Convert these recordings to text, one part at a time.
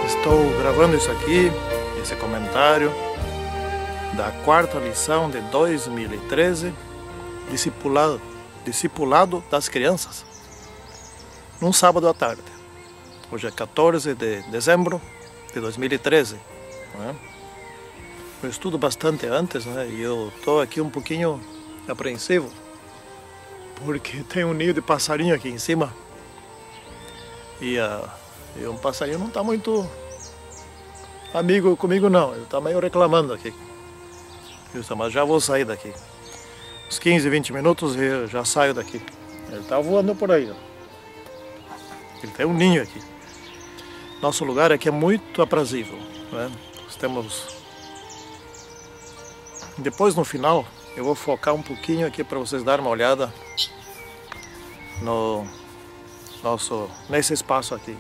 Estou gravando isso aqui, esse comentário da quarta lição de 2013, Discipulado das Crianças, num sábado à tarde. Hoje é 14 de dezembro de 2013. Né? Eu estudo bastante antes, né? E eu estou aqui um pouquinho apreensivo, porque tem um ninho de passarinho aqui em cima. E um passarinho não está muito amigo comigo não, ele está meio reclamando aqui. Mas já vou sair daqui. Uns 15, 20 minutos e eu já saio daqui. Ele está voando por aí. Ó. Ele tem um ninho aqui. Nosso lugar aqui é muito aprazível. Né? Nós temos... Depois, no final, eu vou focar um pouquinho aqui para vocês darem uma olhada nesse espaço aqui.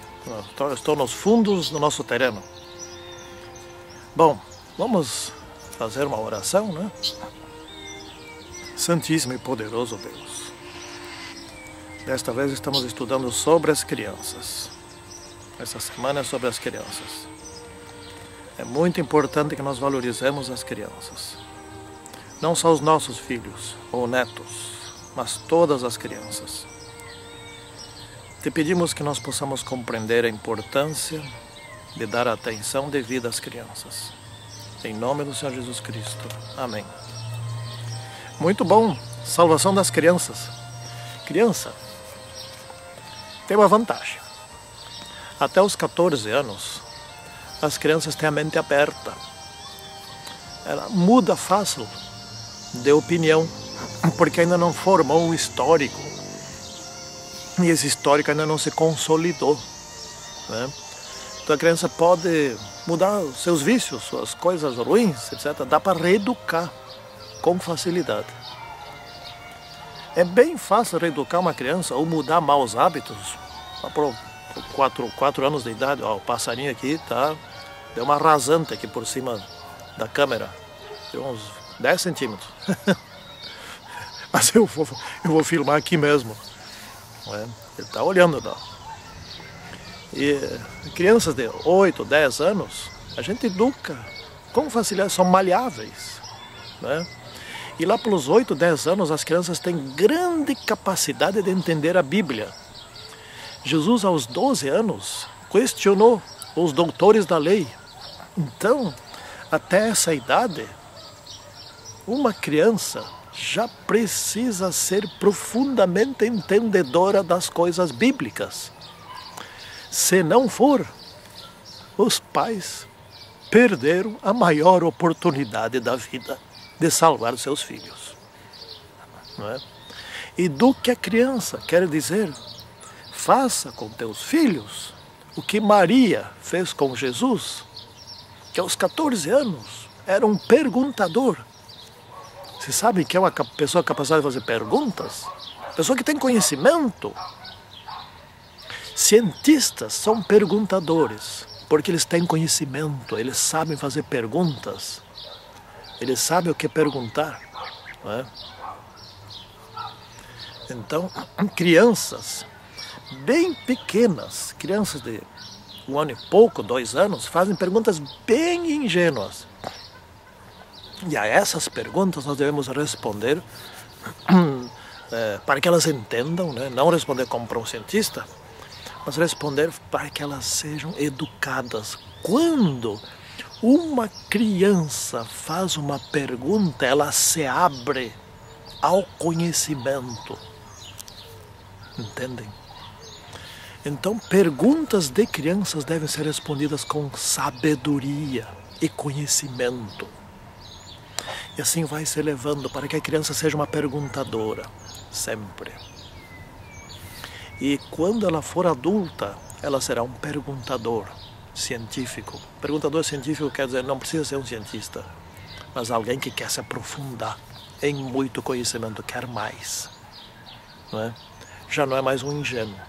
Eu estou nos fundos do nosso terreno. Bom, vamos fazer uma oração, né? Santíssimo e poderoso Deus. Desta vez estamos estudando sobre as crianças. Essa semana é sobre as crianças. É muito importante que nós valorizemos as crianças. Não só os nossos filhos ou netos, mas todas as crianças. Te pedimos que nós possamos compreender a importância de dar atenção devida às crianças. Em nome do Senhor Jesus Cristo. Amém. Muito bom. Salvação das crianças. Criança tem uma vantagem. Até os 14 anos, as crianças têm a mente aberta. Ela muda fácil de opinião, porque ainda não formou um histórico. E esse histórico ainda não se consolidou. Né? Então a criança pode mudar os seus vícios, suas coisas ruins, etc. Dá para reeducar com facilidade. É bem fácil reeducar uma criança ou mudar maus hábitos. Por 4 anos de idade, ó, o passarinho aqui deu uma rasante aqui por cima da câmera. Deu uns 10 centímetros. Mas eu vou filmar aqui mesmo. Ele está olhando lá. E crianças de 8, 10 anos, a gente educa com facilidade, são maleáveis. Né? E lá pelos 8, 10 anos, as crianças têm grande capacidade de entender a Bíblia. Jesus, aos 12 anos, questionou os doutores da lei. Então, até essa idade, uma criança já precisa ser profundamente entendedora das coisas bíblicas. Se não for, os pais perderam a maior oportunidade da vida de salvar seus filhos. Não é? Eduque a criança, quer dizer, faça com teus filhos o que Maria fez com Jesus, que aos 14 anos era um perguntador. Você sabe que é uma pessoa capaz de fazer perguntas? Pessoa que tem conhecimento. Cientistas são perguntadores, porque eles têm conhecimento, eles sabem fazer perguntas, eles sabem o que perguntar. Não é? Então, crianças bem pequenas, crianças de 1 ano e pouco, 2 anos, fazem perguntas bem ingênuas. E a essas perguntas nós devemos responder para que elas entendam, né? Não responder como para um cientista, mas responder para que elas sejam educadas. Quando uma criança faz uma pergunta, ela se abre ao conhecimento. Entendem? Então, perguntas de crianças devem ser respondidas com sabedoria e conhecimento. E assim vai se levando para que a criança seja uma perguntadora, sempre. E quando ela for adulta, ela será um perguntador científico. Perguntador científico quer dizer, não precisa ser um cientista, mas alguém que quer se aprofundar em muito conhecimento, quer mais. Não é? Já não é mais um ingênuo.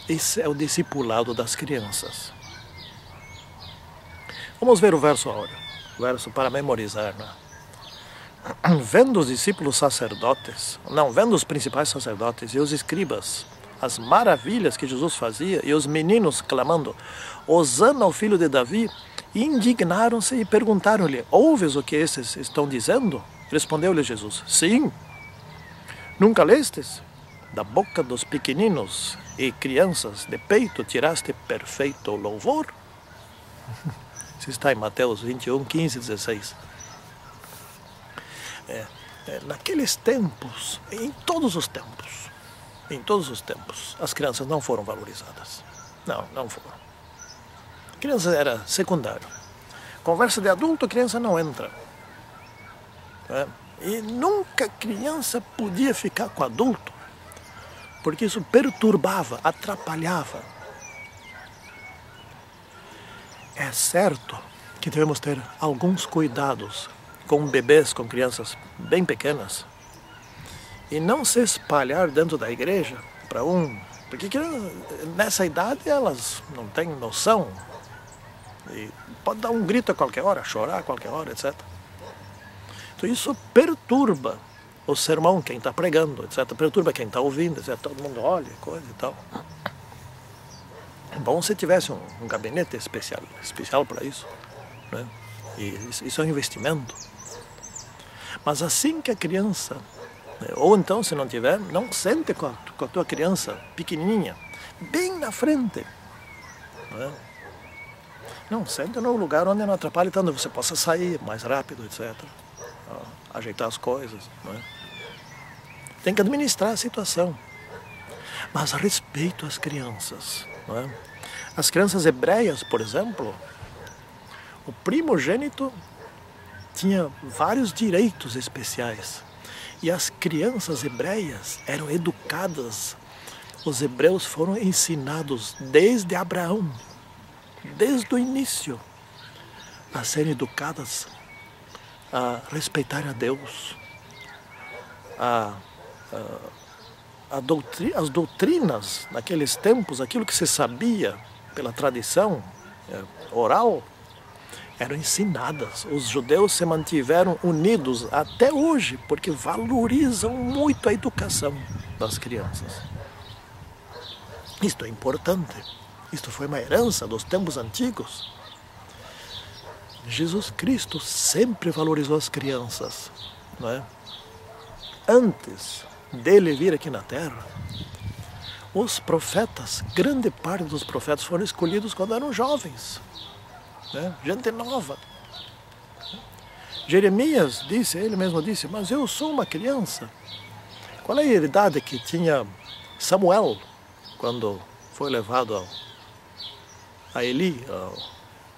Esse é o discipulado das crianças. Vamos ver o verso agora. O verso para memorizar, né? Vendo os discípulos sacerdotes, vendo os principais sacerdotes e os escribas as maravilhas que Jesus fazia, e os meninos clamando, Hosana ao filho de Davi, indignaram-se e perguntaram-lhe, ouves o que esses estão dizendo? Respondeu-lhe Jesus, sim. Nunca lestes? Da boca dos pequeninos e crianças de peito tiraste perfeito louvor? Isso está em Mateus 21, 15 e 16. Naqueles tempos, em todos os tempos, as crianças não foram valorizadas. Não foram. Criança era secundário. Conversa de adulto, criança não entra. E nunca criança podia ficar com adulto, porque isso perturbava, atrapalhava. É certo que devemos ter alguns cuidados com bebês, com crianças bem pequenas, e não se espalhar dentro da igreja para porque nessa idade elas não têm noção, e pode dar um grito a qualquer hora, chorar a qualquer hora, etc. Então isso perturba o sermão, quem está pregando, etc. Perturba quem está ouvindo, etc. Todo mundo olha, coisa e tal. É bom se tivesse um gabinete especial para isso, né? E isso é um investimento. Mas assim que a criança, ou então se não tiver, não sente com a tua criança pequenininha, bem na frente, né? Não, sente num lugar onde não atrapalhe tanto, você possa sair mais rápido, etc. Ajeitar as coisas, né? Tem que administrar a situação. Mas respeito às crianças, né? As crianças hebreias, por exemplo, o primogênito tinha vários direitos especiais. E as crianças hebreias eram educadas. Os hebreus foram ensinados desde Abraão, desde o início, a serem educadas, a respeitar a Deus, as doutrinas naqueles tempos, aquilo que se sabia pela tradição oral, eram ensinadas. Os judeus se mantiveram unidos até hoje, porque valorizam muito a educação das crianças. Isto é importante. Isto foi uma herança dos tempos antigos. Jesus Cristo sempre valorizou as crianças, não é? Antes dele vir aqui na Terra, os profetas, grande parte dos profetas foram escolhidos quando eram jovens, né? Gente nova. Jeremias disse, ele mesmo disse, mas eu sou uma criança. Qual é a idade que tinha Samuel quando foi levado a Eli, ao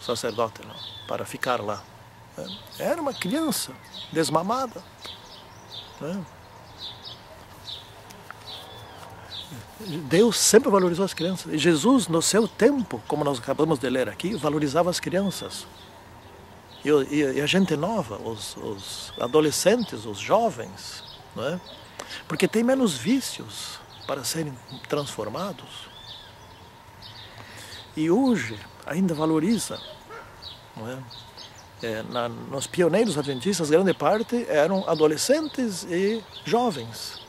sacerdote, não, para ficar lá? Era uma criança desmamada, né? Deus sempre valorizou as crianças. E Jesus, no seu tempo, como nós acabamos de ler aqui, valorizava as crianças. E a gente nova, os adolescentes, os jovens, não é? Porque tem menos vícios para serem transformados. E hoje ainda valoriza, não é? Nos pioneiros adventistas, grande parte eram adolescentes e jovens.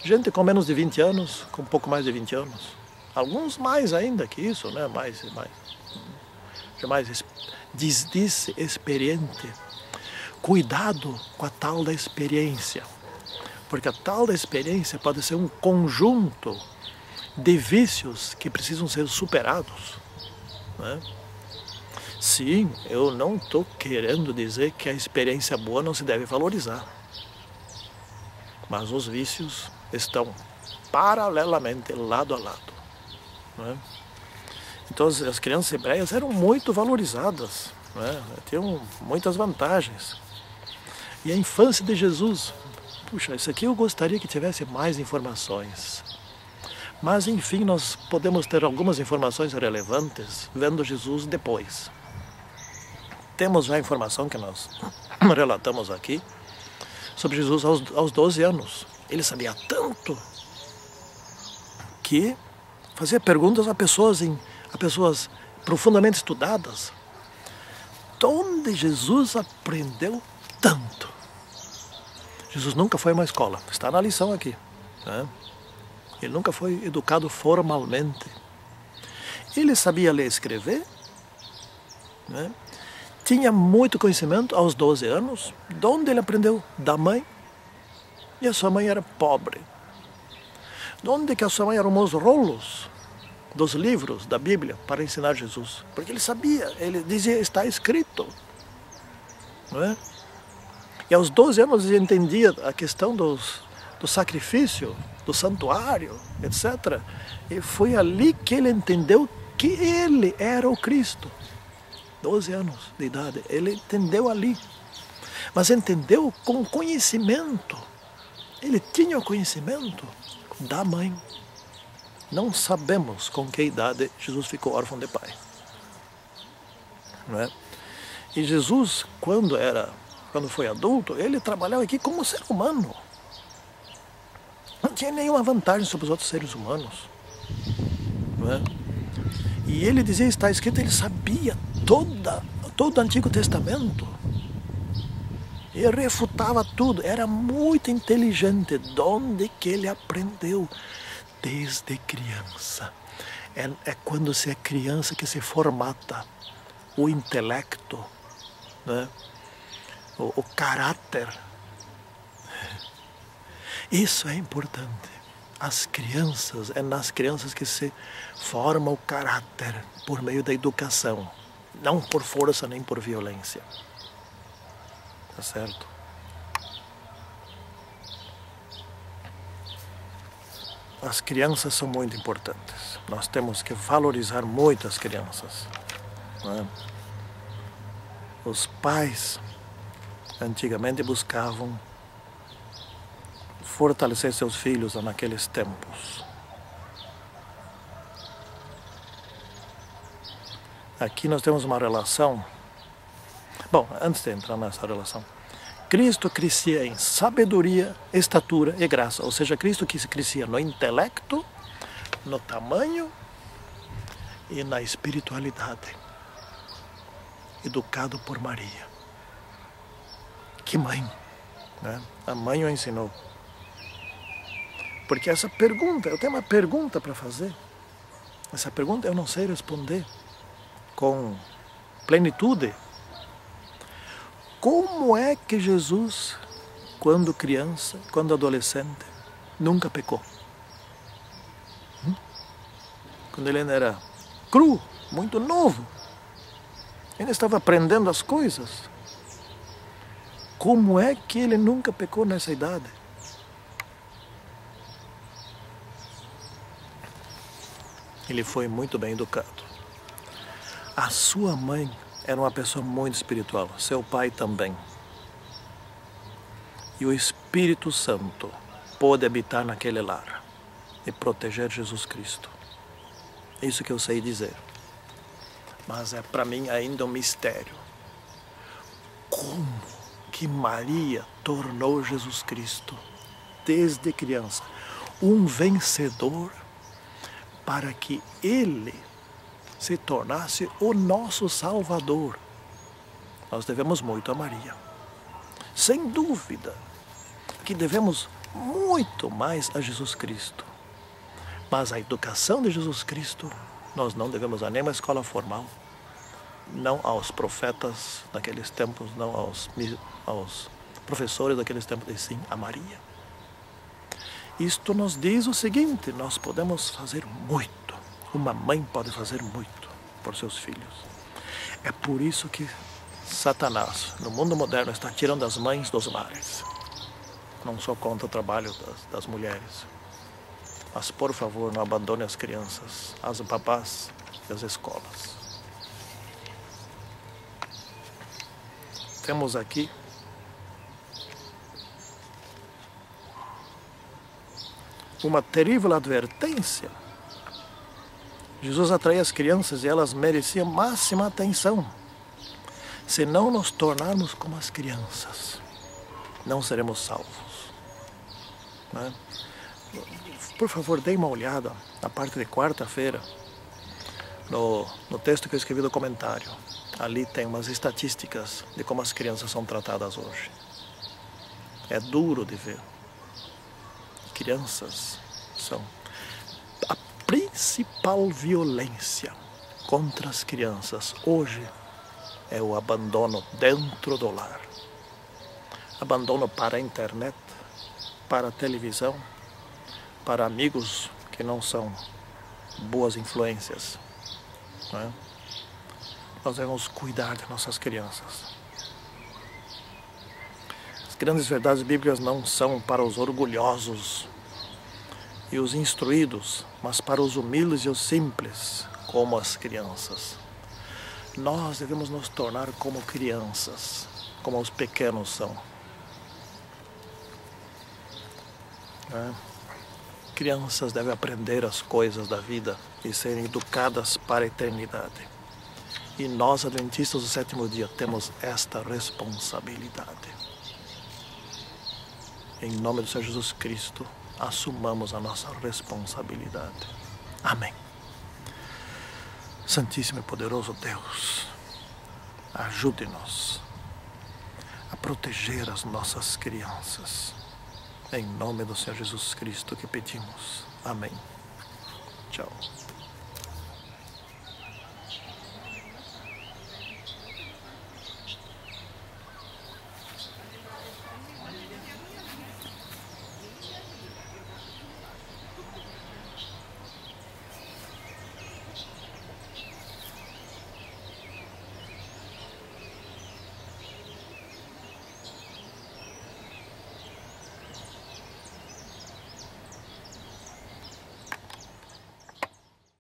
Gente com menos de 20 anos, com um pouco mais de 20 anos. Alguns mais ainda que isso, né? Mais experiente. Cuidado com a tal da experiência. Porque a tal da experiência pode ser um conjunto de vícios que precisam ser superados, né? Sim, eu não estou querendo dizer que a experiência boa não se deve valorizar. Mas os vícios estão paralelamente, lado a lado, né? Então as crianças hebreias eram muito valorizadas, né? Tinham muitas vantagens. E a infância de Jesus, puxa, isso aqui eu gostaria que tivesse mais informações. Mas enfim, nós podemos ter algumas informações relevantes vendo Jesus depois. Temos já a informação que nós relatamos aqui sobre Jesus aos 12 anos. Ele sabia tanto que fazia perguntas a pessoas profundamente estudadas. De onde Jesus aprendeu tanto? Jesus nunca foi a uma escola, está na lição aqui, né? Ele nunca foi educado formalmente. Ele sabia ler e escrever, né? Tinha muito conhecimento aos 12 anos. De onde ele aprendeu? Da mãe. E a sua mãe era pobre. De onde que a sua mãe arrumou os rolos dos livros da Bíblia para ensinar Jesus? Porque ele sabia, ele dizia, está escrito. Não é? E aos 12 anos ele entendia a questão do sacrifício, do santuário, etc. E foi ali que ele entendeu que ele era o Cristo. 12 anos de idade, ele entendeu ali. Mas entendeu com conhecimento. Ele tinha o conhecimento da mãe. Não sabemos com que idade Jesus ficou órfão de pai. Não é? E Jesus, quando foi adulto, ele trabalhava aqui como ser humano. Não tinha nenhuma vantagem sobre os outros seres humanos. Não é? E ele dizia, está escrito, ele sabia todo o Antigo Testamento. Ele refutava tudo, era muito inteligente. De onde que ele aprendeu? Desde criança. É quando se é criança que se formata o intelecto, né? o caráter. Isso é importante. É nas crianças que se forma o caráter por meio da educação. Não por força nem por violência. Tá certo? As crianças são muito importantes. Nós temos que valorizar muito as crianças. Né? Os pais antigamente buscavam fortalecer seus filhos naqueles tempos. Aqui nós temos uma relação. Bom, antes de entrar nessa relação, Cristo crescia em sabedoria, estatura e graça. Ou seja, Cristo crescia no intelecto, no tamanho e na espiritualidade. Educado por Maria. Que mãe, né? A mãe o ensinou. Porque essa pergunta, eu tenho uma pergunta para fazer. Essa pergunta eu não sei responder com plenitude. Como é que Jesus, quando criança, quando adolescente, nunca pecou? Quando ele ainda era cru, muito novo, ainda estava aprendendo as coisas. Como é que ele nunca pecou nessa idade? Ele foi muito bem educado. A sua mãe era uma pessoa muito espiritual, seu pai também. E o Espírito Santo pôde habitar naquele lar e proteger Jesus Cristo. É isso que eu sei dizer. Mas é para mim ainda um mistério. Como que Maria tornou Jesus Cristo, desde criança, um vencedor para que Ele se tornasse o nosso Salvador? Nós devemos muito a Maria. Sem dúvida que devemos muito mais a Jesus Cristo. Mas a educação de Jesus Cristo, nós não devemos a nenhuma escola formal, não aos profetas daqueles tempos, não aos professores daqueles tempos, e sim a Maria. Isto nos diz o seguinte: nós podemos fazer muito. Uma mãe pode fazer muito por seus filhos. É por isso que Satanás, no mundo moderno, está tirando as mães dos lares. Não sou contra o trabalho das mulheres. Mas, por favor, não abandone as crianças, as babás e as escolas. Temos aqui uma terrível advertência. Jesus atraía as crianças e elas mereciam máxima atenção. Se não nos tornarmos como as crianças, não seremos salvos. Né? Por favor, dê uma olhada na parte de quarta-feira, no texto que eu escrevi do comentário. Ali tem umas estatísticas de como as crianças são tratadas hoje. É duro de ver. Crianças são... principal violência contra as crianças hoje é o abandono dentro do lar. Abandono para a internet, para a televisão, para amigos que não são boas influências. Não é? Nós devemos cuidar de nossas crianças. As grandes verdades bíblicas não são para os orgulhosos e os instruídos, mas para os humildes e os simples, como as crianças. Nós devemos nos tornar como crianças, como os pequenos são. Crianças devem aprender as coisas da vida e serem educadas para a eternidade. E nós, adventistas do sétimo dia, temos esta responsabilidade. Em nome do Senhor Jesus Cristo, assumamos a nossa responsabilidade. Amém. Santíssimo e poderoso Deus, ajude-nos a proteger as nossas crianças. Em nome do Senhor Jesus Cristo que pedimos. Amém. Tchau.